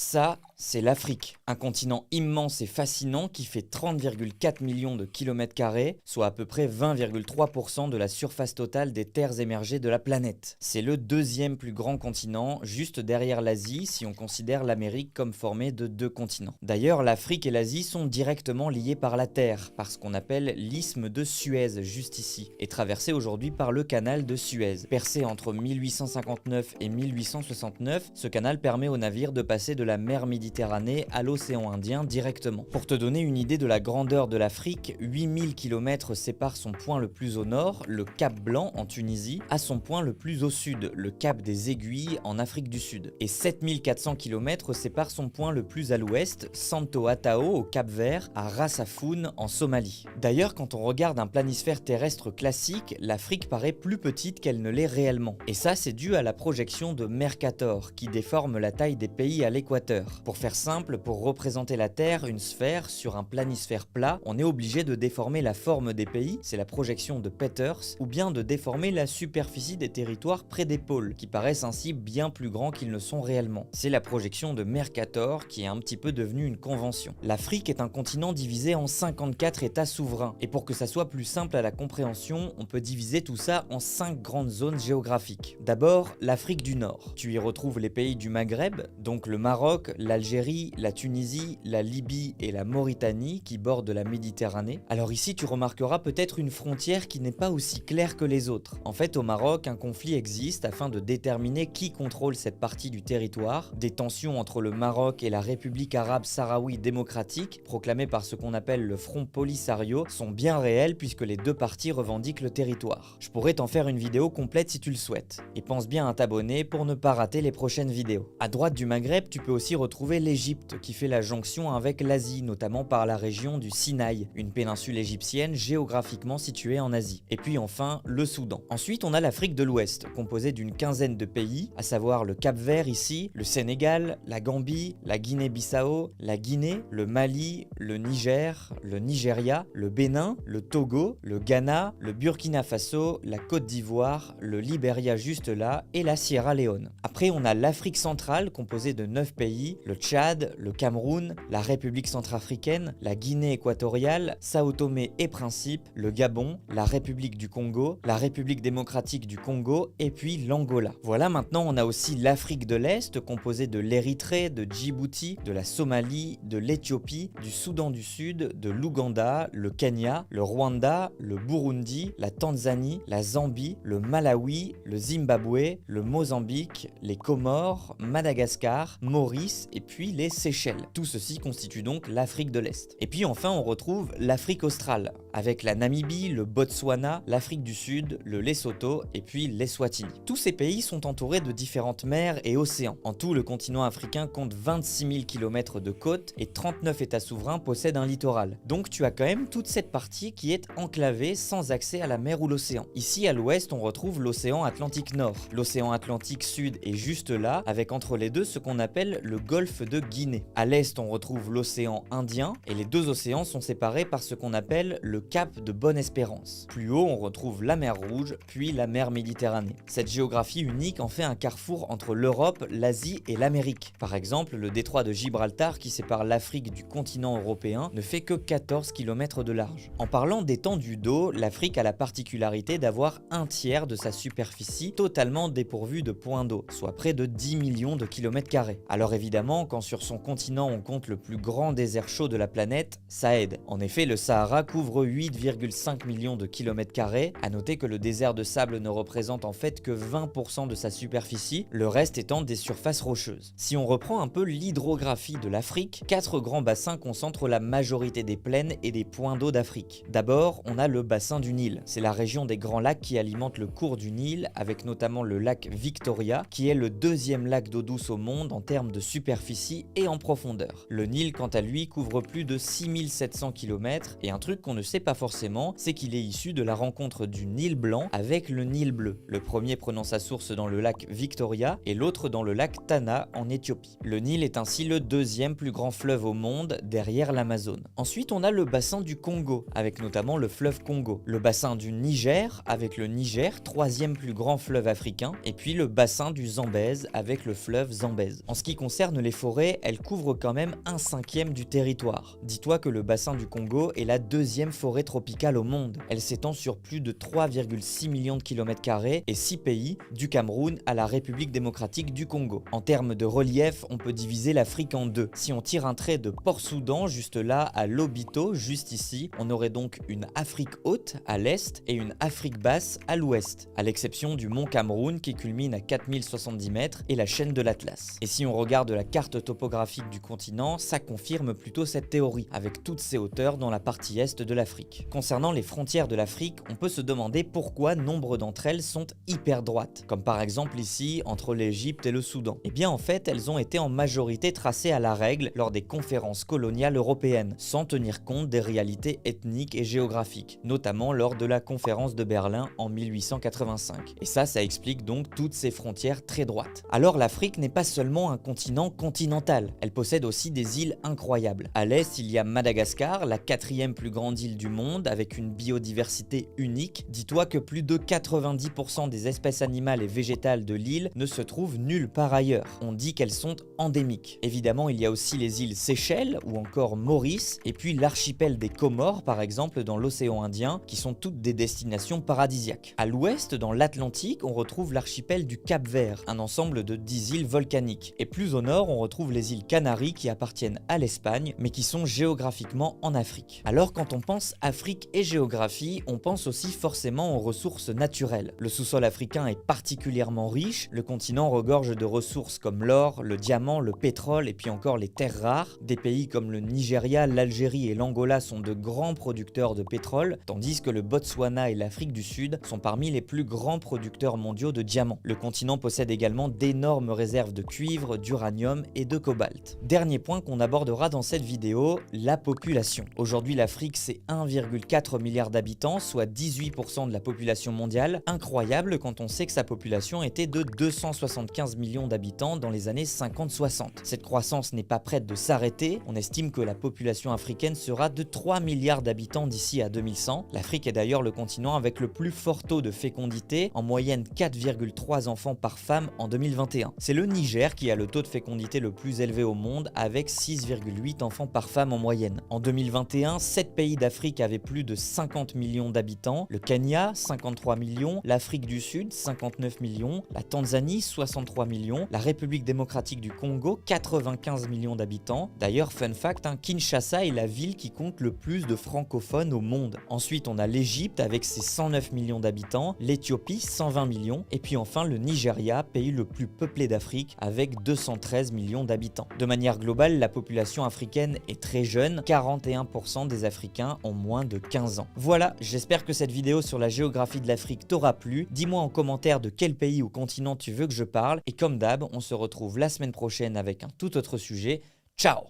Ça, c'est l'Afrique, un continent immense et fascinant qui fait 30,4 millions de kilomètres carrés, soit à peu près 20,3% de la surface totale des terres émergées de la planète. C'est le deuxième plus grand continent, juste derrière l'Asie si on considère l'Amérique comme formée de deux continents. D'ailleurs, l'Afrique et l'Asie sont directement liées par la terre, par ce qu'on appelle l'isthme de Suez, juste ici, et traversé aujourd'hui par le canal de Suez. Percé entre 1859 et 1869, ce canal permet aux navires de passer de la mer Méditerranée à l'océan Indien directement. Pour te donner une idée de la grandeur de l'Afrique, 8000 km séparent son point le plus au nord, le Cap Blanc en Tunisie, à son point le plus au sud, le Cap des Aiguilles en Afrique du Sud. Et 7400 km séparent son point le plus à l'ouest, Santo Atao au Cap Vert, à Ras Afoun en Somalie. D'ailleurs, quand on regarde un planisphère terrestre classique, l'Afrique paraît plus petite qu'elle ne l'est réellement. Et ça, c'est dû à la projection de Mercator, qui déforme la taille des pays à l'équateur. Pour faire simple, pour représenter la Terre, une sphère, sur un planisphère plat, on est obligé de déformer la forme des pays, c'est la projection de Peters, ou bien de déformer la superficie des territoires près des pôles, qui paraissent ainsi bien plus grands qu'ils ne sont réellement. C'est la projection de Mercator qui est un petit peu devenue une convention. L'Afrique est un continent divisé en 54 États souverains, et pour que ça soit plus simple à la compréhension, on peut diviser tout ça en 5 grandes zones géographiques. D'abord, l'Afrique du Nord. Tu y retrouves les pays du Maghreb, donc le Maroc, l'Algérie, la Tunisie, la Libye et la Mauritanie qui bordent la Méditerranée. Alors ici, tu remarqueras peut-être une frontière qui n'est pas aussi claire que les autres. En fait, au Maroc, un conflit existe afin de déterminer qui contrôle cette partie du territoire. Des tensions entre le Maroc et la République arabe sahraoui démocratique, proclamée par ce qu'on appelle le Front Polisario, sont bien réelles puisque les deux parties revendiquent le territoire. Je pourrais t'en faire une vidéo complète si tu le souhaites. Et pense bien à t'abonner pour ne pas rater les prochaines vidéos. À droite du Maghreb, tu peux aussi retrouver l'Égypte qui fait la jonction avec l'Asie, notamment par la région du Sinaï, une péninsule égyptienne géographiquement située en Asie. Et puis enfin, le Soudan. Ensuite, on a l'Afrique de l'Ouest, composée d'une quinzaine de pays, à savoir le Cap-Vert ici, le Sénégal, la Gambie, la Guinée-Bissau, la Guinée, le Mali, le Niger, le Nigeria, le Bénin, le Togo, le Ghana, le Burkina Faso, la Côte d'Ivoire, le Libéria juste là et la Sierra Leone. Après, on a l'Afrique centrale, composée de 9 pays, le Tchad, le Cameroun, la République centrafricaine, la Guinée équatoriale, Sao Tomé et Principe, le Gabon, la République du Congo, la République démocratique du Congo et puis l'Angola. Voilà, maintenant on a aussi l'Afrique de l'Est, composée de l'Érythrée, de Djibouti, de la Somalie, de l'Éthiopie, du Soudan du Sud, de l'Ouganda, le Kenya, le Rwanda, le Burundi, la Tanzanie, la Zambie, le Malawi, le Zimbabwe, le Mozambique, les Comores, Madagascar, Maurice et puis les Seychelles. Tout ceci constitue donc l'Afrique de l'Est. Et puis enfin on retrouve l'Afrique australe, avec la Namibie, le Botswana, l'Afrique du Sud, le Lesotho et puis l'Eswatini. Tous ces pays sont entourés de différentes mers et océans. En tout, le continent africain compte 26 000 km de côtes et 39 États souverains possèdent un littoral. Donc tu as quand même toute cette partie qui est enclavée sans accès à la mer ou l'océan. Ici à l'ouest, on retrouve l'océan Atlantique Nord. L'océan Atlantique Sud est juste là, avec entre les deux ce qu'on appelle le golfe de Guinée. À l'est, on retrouve l'océan Indien et les deux océans sont séparés par ce qu'on appelle le cap de Bonne-Espérance. Plus haut, on retrouve la mer Rouge, puis la mer Méditerranée. Cette géographie unique en fait un carrefour entre l'Europe, l'Asie et l'Amérique. Par exemple, le détroit de Gibraltar qui sépare l'Afrique du continent européen ne fait que 14 km de large. En parlant d'étendue d'eau, l'Afrique a la particularité d'avoir un tiers de sa superficie totalement dépourvue de points d'eau, soit près de 10 millions de kilomètres carrés. Alors évidemment, quand sur son continent on compte le plus grand désert chaud de la planète, ça aide. En effet, le Sahara couvre 8,5 millions de kilomètres carrés. À noter que le désert de sable ne représente en fait que 20% de sa superficie, le reste étant des surfaces rocheuses. Si on reprend un peu l'hydrographie de l'Afrique, 4 grands bassins concentrent la majorité des plaines et des points d'eau d'Afrique. D'abord, on a le bassin du Nil. C'est la région des grands lacs qui alimente le cours du Nil, avec notamment le lac Victoria, qui est le deuxième lac d'eau douce au monde en termes de superficie et en profondeur. Le Nil, quant à lui, couvre plus de 6700 km, et un truc qu'on ne sait pas forcément, c'est qu'il est issu de la rencontre du Nil blanc avec le Nil bleu. Le premier prenant sa source dans le lac Victoria et l'autre dans le lac Tana en Éthiopie. Le Nil est ainsi le deuxième plus grand fleuve au monde derrière l'Amazone. Ensuite, on a le bassin du Congo, avec notamment le fleuve Congo. Le bassin du Niger, avec le Niger, troisième plus grand fleuve africain, et puis le bassin du Zambèze, avec le fleuve Zambèze. En ce qui concerne les forêts forêt, elle couvre quand même 1/5 du territoire. Dis-toi que le bassin du Congo est la deuxième forêt tropicale au monde. Elle s'étend sur plus de 3,6 millions de km² et 6 pays, du Cameroun à la République démocratique du Congo. En termes de relief, on peut diviser l'Afrique en deux. Si on tire un trait de Port-Soudan juste là à Lobito, juste ici, on aurait donc une Afrique haute à l'est et une Afrique basse à l'ouest, à l'exception du mont Cameroun qui culmine à 4070 mètres et la chaîne de l'Atlas. Et si on regarde la carte topographique du continent, ça confirme plutôt cette théorie, avec toutes ces hauteurs dans la partie est de l'Afrique. Concernant les frontières de l'Afrique, on peut se demander pourquoi nombre d'entre elles sont hyper droites, comme par exemple ici entre l'Égypte et le Soudan. Eh bien en fait, elles ont été en majorité tracées à la règle lors des conférences coloniales européennes, sans tenir compte des réalités ethniques et géographiques, notamment lors de la conférence de Berlin en 1885. Et ça explique donc toutes ces frontières très droites. Alors l'Afrique n'est pas seulement un continent continental, elle possède aussi des îles incroyables. À l'est, il y a Madagascar, la 4e plus grande île du monde, avec une biodiversité unique. Dis-toi que plus de 90% des espèces animales et végétales de l'île ne se trouvent nulle part ailleurs. On dit qu'elles sont endémiques. Évidemment, il y a aussi les îles Seychelles ou encore Maurice, et puis l'archipel des Comores par exemple dans l'océan Indien, qui sont toutes des destinations paradisiaques. À l'ouest, dans l'Atlantique, on retrouve l'archipel du Cap-Vert, un ensemble de 10 îles volcaniques. Et plus au nord, on retrouve les îles Canaries qui appartiennent à l'Espagne, mais qui sont géographiquement en Afrique. Alors quand on pense Afrique et géographie, on pense aussi forcément aux ressources naturelles. Le sous-sol africain est particulièrement riche, le continent regorge de ressources comme l'or, le diamant, le pétrole et puis encore les terres rares. Des pays comme le Nigeria, l'Algérie et l'Angola sont de grands producteurs de pétrole, tandis que le Botswana et l'Afrique du Sud sont parmi les plus grands producteurs mondiaux de diamants. Le continent possède également d'énormes réserves de cuivre, d'uranium et de cobalt. Dernier point qu'on abordera dans cette vidéo, la population. Aujourd'hui, l'Afrique, c'est 1,4 milliard d'habitants, soit 18% de la population mondiale. Incroyable quand on sait que sa population était de 275 millions d'habitants dans les années 50-60. Cette croissance n'est pas prête de s'arrêter. On estime que la population africaine sera de 3 milliards d'habitants d'ici à 2100. L'Afrique est d'ailleurs le continent avec le plus fort taux de fécondité, en moyenne 4,3 enfants par femme en 2021. C'est le Niger qui a le taux de fécondité le plus élevé au monde avec 6,8 enfants par femme en moyenne. En 2021, 7 pays d'Afrique avaient plus de 50 millions d'habitants, le Kenya 53 millions, l'Afrique du Sud 59 millions, la Tanzanie 63 millions, la République démocratique du Congo 95 millions d'habitants. D'ailleurs, fun fact, Kinshasa est la ville qui compte le plus de francophones au monde. Ensuite, on a l'Égypte avec ses 109 millions d'habitants, l'Éthiopie 120 millions, et puis enfin le Nigeria, pays le plus peuplé d'Afrique avec 213 millions d'habitants. De manière globale, la population africaine est très jeune, 41% des Africains ont moins de 15 ans. Voilà, j'espère que cette vidéo sur la géographie de l'Afrique t'aura plu. Dis-moi en commentaire de quel pays ou continent tu veux que je parle, et comme d'hab, on se retrouve la semaine prochaine avec un tout autre sujet. Ciao!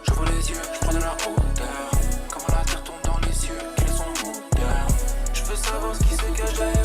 J'ouvre les yeux, je prends de la hauteur. Comment la terre tombe dans les yeux, quels sont nos moteurs. Je veux savoir ce qui se cache derrière.